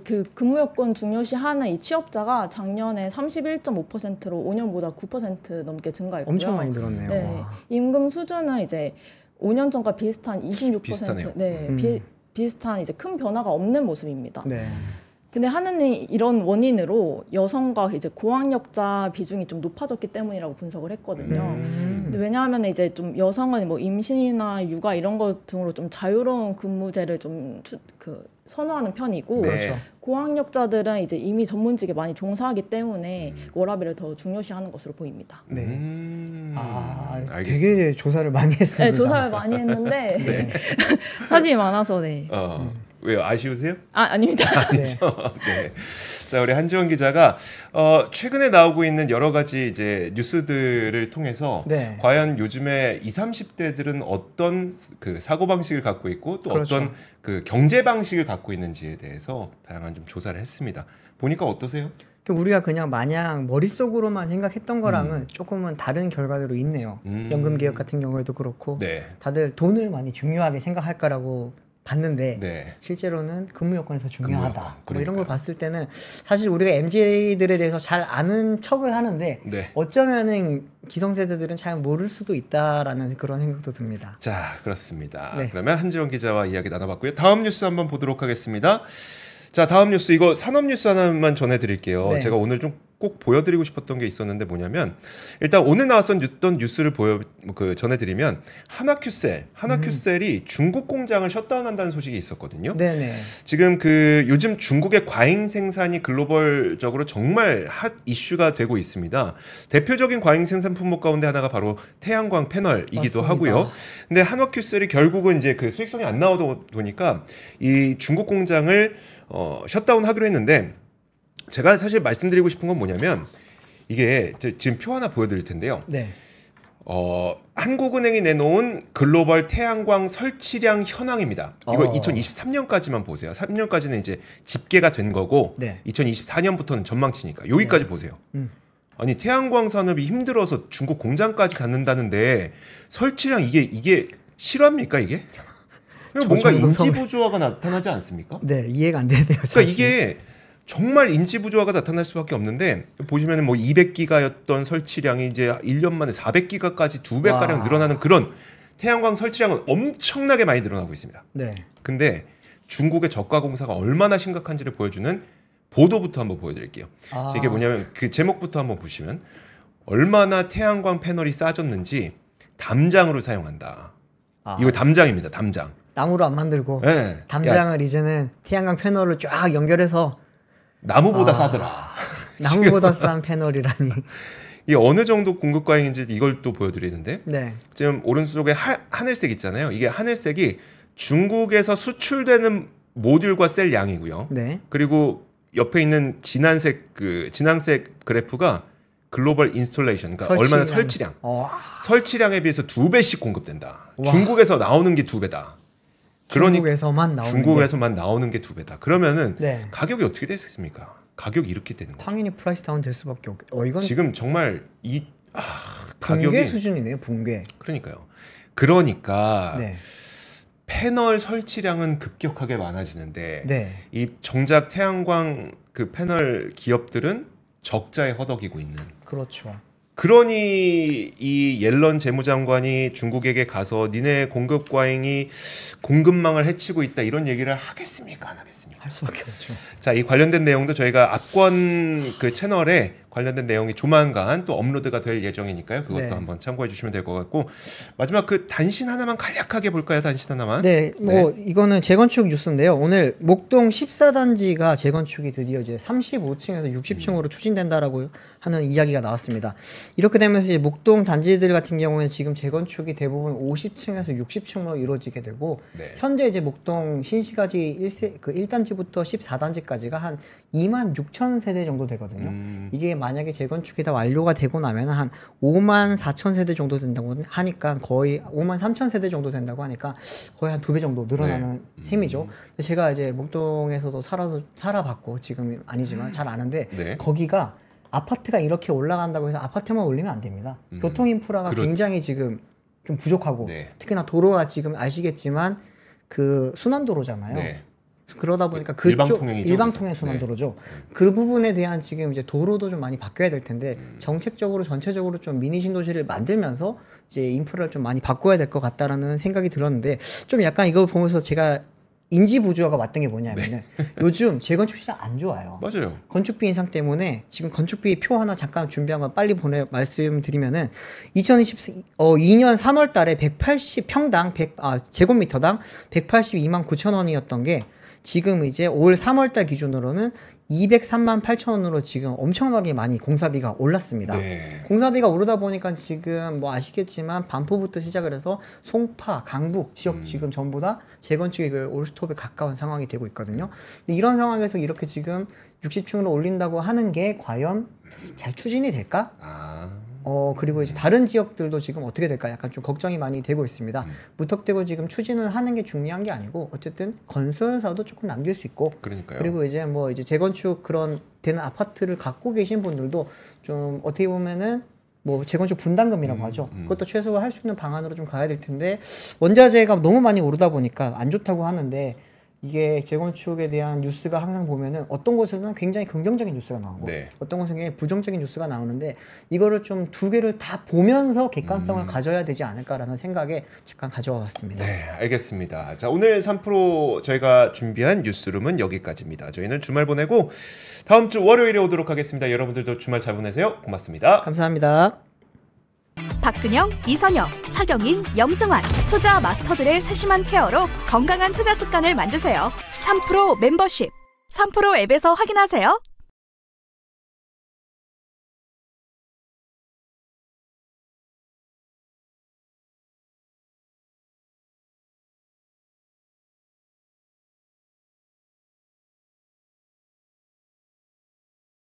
[SPEAKER 3] 그 근무 여건 중요시하는 이 취업자가 작년에 31.5%로 5년보다 9% 넘게 증가했고요.
[SPEAKER 2] 엄청 많이 늘었네요.
[SPEAKER 3] 임금 수준은 이제 5년 전과 비슷한 26%.
[SPEAKER 1] 비슷하네요.
[SPEAKER 3] 비슷한 이제 큰 변화가 없는 모습입니다. 근데 하는 이런 원인으로 여성과 이제 고학력자 비중이 좀 높아졌기 때문이라고 분석을 했거든요. 근데 왜냐하면 이제 좀 여성은 뭐 임신이나 육아 이런 것 등으로 좀 자유로운 근무제를 좀 선호하는 편이고 고학력자들은 이제 이미 전문직에 많이 종사하기 때문에 워라밸을 더 중요시하는 것으로 보입니다.
[SPEAKER 2] 되게 조사를 많이 했습니다.
[SPEAKER 3] 조사를 많이 했는데 사진이 많아서
[SPEAKER 1] 왜요? 아쉬우세요?
[SPEAKER 3] 아닙니다.
[SPEAKER 1] 아니죠. 자, 우리 한지원 기자가 최근에 나오고 있는 여러 가지 이제 뉴스들을 통해서 과연 요즘에 20, 30대들은 어떤 그 사고 방식을 갖고 있고 또 어떤 그 경제 방식을 갖고 있는지에 대해서 다양한 좀 조사를 했습니다. 보니까 어떠세요?
[SPEAKER 2] 우리가 그냥 마냥 머릿속으로만 생각했던 거랑은 조금은 다른 결과들로 있네요. 연금 개혁 같은 경우에도 그렇고 다들 돈을 많이 중요하게 생각할 거라고 봤는데
[SPEAKER 1] 네.
[SPEAKER 2] 실제로는 근무 여건이 더 중요하다. 뭐 이런 걸 봤을 때는 사실 우리가 MZ들에 대해서 잘 아는 척을 하는데
[SPEAKER 1] 네.
[SPEAKER 2] 어쩌면은 기성세대들은 잘 모를 수도 있다라는 그런 생각도 듭니다.
[SPEAKER 1] 자, 그렇습니다.
[SPEAKER 2] 네.
[SPEAKER 1] 그러면 한지원 기자와 이야기 나눠봤고요. 다음 뉴스 한번 보도록 하겠습니다. 자, 다음 뉴스 이거 산업 뉴스 하나만 전해드릴게요.
[SPEAKER 2] 네.
[SPEAKER 1] 제가 오늘 좀 꼭 보여드리고 싶었던 게 있었는데 뭐냐면 일단 오늘 나왔던 뉴스를 전해드리면 하나큐셀이 중국 공장을 셧다운한다는 소식이 있었거든요.
[SPEAKER 2] 네네.
[SPEAKER 1] 지금 요즘 중국의 과잉 생산이 글로벌적으로 정말 핫 이슈가 되고 있습니다. 대표적인 과잉 생산 품목 가운데 하나가 바로 태양광 패널이기도
[SPEAKER 2] 맞습니다.
[SPEAKER 1] 하고요. 근데 한화큐셀이 결국은 이제 그 수익성이 안 나오다 보니까 이 중국 공장을 셧다운하기로 했는데. 제가 사실 말씀드리고 싶은 건 뭐냐면 이게 지금 표 하나 보여드릴 텐데요.
[SPEAKER 2] 네.
[SPEAKER 1] 한국은행이 내놓은 글로벌 태양광 설치량 현황입니다. 이거 2023년까지만 보세요. 3년까지는 이제 집계가 된 거고
[SPEAKER 2] 네.
[SPEAKER 1] 2024년부터는 전망치니까 여기까지
[SPEAKER 2] 네.
[SPEAKER 1] 보세요. 아니 태양광 산업이 힘들어서 중국 공장까지 닫는다는데 설치량 이게 실화입니까 이게? 뭔가 인지 부조화가 나타나지 않습니까?
[SPEAKER 2] 네, 이해가 안 되네요. 사실.
[SPEAKER 1] 그러니까 이게 정말 인지 부조화가 나타날 수밖에 없는데 보시면은 뭐 200기가였던 설치량이 이제 1년 만에 400기가까지 2배 가량 늘어나는 그런 태양광 설치량은 엄청나게 많이 늘어나고 있습니다.
[SPEAKER 2] 네.
[SPEAKER 1] 근데 중국의 저가 공사가 얼마나 심각한지를 보여주는 보도부터 한번 보여드릴게요. 이게 뭐냐면 그 제목부터 한번 보시면 얼마나 태양광 패널이 싸졌는지 담장으로 사용한다. 이거 담장입니다. 담장.
[SPEAKER 2] 나무로 안 만들고
[SPEAKER 1] 네.
[SPEAKER 2] 담장을 이제는 태양광 패널로 쫙 연결해서
[SPEAKER 1] 나무보다 싸더라.
[SPEAKER 2] 나무보다 싼 패널이라니.
[SPEAKER 1] 이 어느 정도 공급 과잉인지 이걸 또 보여드리는데
[SPEAKER 2] 네.
[SPEAKER 1] 지금 오른쪽에 하늘색 있잖아요. 이게 하늘색이 중국에서 수출되는 모듈과 셀 양이고요.
[SPEAKER 2] 네.
[SPEAKER 1] 그리고 옆에 있는 진한색 그래프가 글로벌 인스톨레이션, 그러니까 얼마나 설치량. 설치량에 비해서 2배씩 공급된다. 와. 중국에서 나오는 게 2배다.
[SPEAKER 2] 중국에서만
[SPEAKER 1] 나오는 게 2배다. 그러면은
[SPEAKER 2] 네.
[SPEAKER 1] 가격이 어떻게 됐습니까? 가격이 이렇게 되는 거죠.
[SPEAKER 2] 당연히 프라이스 다운 될 수밖에 없고. 이건
[SPEAKER 1] 지금 정말
[SPEAKER 2] 붕괴
[SPEAKER 1] 가격이
[SPEAKER 2] 수준이네요. 붕괴.
[SPEAKER 1] 그러니까요. 그러니까
[SPEAKER 2] 네.
[SPEAKER 1] 패널 설치량은 급격하게 많아지는데
[SPEAKER 2] 네.
[SPEAKER 1] 이 정작 태양광 그 패널 기업들은 적자에 허덕이고 있는.
[SPEAKER 2] 그렇죠.
[SPEAKER 1] 그러니 이 옐런 재무장관이 중국에게 가서 니네 공급 과잉이 공급망을 해치고 있다 이런 얘기를 하겠습니까? 안 하겠습니까?
[SPEAKER 2] 할 수밖에 없죠.
[SPEAKER 1] 자, 이 관련된 내용도 저희가 압권 그 채널에 관련된 내용이 조만간 또 업로드가 될 예정이니까요. 그것도 네. 한번 참고해 주시면 될 것 같고 마지막 그 단신 하나만 간략하게 볼까요? 단신 하나만.
[SPEAKER 2] 네, 뭐 이거는 재건축 뉴스인데요. 오늘 목동 14단지가 재건축이 드디어 이제 35층에서 60층으로 추진된다라고 하는 이야기가 나왔습니다. 이렇게 되면서 이제 목동 단지들 같은 경우에는 지금 재건축이 대부분 50층에서 60층으로 이루어지게 되고 현재 이제 목동 신시가지 1단지부터 14단지까지가 한 2만 6천 세대 정도 되거든요. 이게 만약에 재건축이 다 완료가 되고 나면 한 5만 4천 세대 정도 된다고 하니까 거의 5만 3천 세대 정도 된다고 하니까 거의 한 2배 정도 늘어나는 셈이죠. 제가 이제 목동에서도 살아봤고 지금 아니지만 잘 아는데 거기가 아파트가 이렇게 올라간다고 해서 아파트만 올리면 안 됩니다. 교통 인프라가 굉장히 지금 좀 부족하고 특히나 도로가 지금 아시겠지만 그 순환도로잖아요. 그러다 보니까 그쪽 일방통행 순환도로죠. 그 부분에 대한 지금 이제 도로도 좀 많이 바뀌어야 될 텐데 정책적으로 전체적으로 좀 미니 신도시를 만들면서 이제 인프라를 좀 많이 바꿔야 될 것 같다라는 생각이 들었는데 좀 약간 이걸 보면서 제가 인지 부조화가 왔던 게 뭐냐면은 요즘 재건축 시장 안 좋아요.
[SPEAKER 1] 맞아요.
[SPEAKER 2] 건축비 인상 때문에 지금 건축비 표 하나 잠깐 준비한 거 빨리 말씀드리면은 2022년 3월 달에 180 평당 제곱미터당 182만 9천 원이었던 게 지금 이제 올 3월 달 기준으로는 203만 8천 원으로 지금 엄청나게 많이 공사비가 올랐습니다. 공사비가 오르다 보니까 지금 뭐 아시겠지만 반포부터 시작을 해서 송파, 강북 지역 지금 전부 다 재건축이 올스톱에 가까운 상황이 되고 있거든요. 근데 이런 상황에서 이렇게 지금 60층으로 올린다고 하는 게 과연 잘 추진이 될까? 그리고 이제 다른 지역들도 지금 어떻게 될까 약간 좀 걱정이 많이 되고 있습니다. 무턱대고 지금 추진을 하는 게 중요한 게 아니고 어쨌든 건설사도 조금 남길 수 있고 그리고 이제 뭐 이제 재건축 그런 되는 아파트를 갖고 계신 분들도 좀 어떻게 보면은 뭐 재건축 분담금이라고 하죠. 그것도 최소화할 수 있는 방안으로 좀 가야 될 텐데 원자재가 너무 많이 오르다 보니까 안 좋다고 하는데 이게 재건축에 대한 뉴스가 항상 보면은 어떤 곳에서는 굉장히 긍정적인 뉴스가 나오고 네. 어떤 곳에는 굉장히 부정적인 뉴스가 나오는데 이거를 좀 두 개를 다 보면서 객관성을 가져야 되지 않을까라는 생각에 잠깐 가져와 봤습니다.
[SPEAKER 1] 네, 알겠습니다. 자, 오늘 3프로 저희가 준비한 뉴스룸은 여기까지입니다. 저희는 주말 보내고 다음 주 월요일에 오도록 하겠습니다. 여러분들도 주말 잘 보내세요. 고맙습니다.
[SPEAKER 2] 감사합니다.
[SPEAKER 4] 박근영, 이선영, 사경인, 염승환 투자 마스터들의 세심한 케어로 건강한 투자 습관을 만드세요. 3프로 멤버십 3프로 앱에서 확인하세요.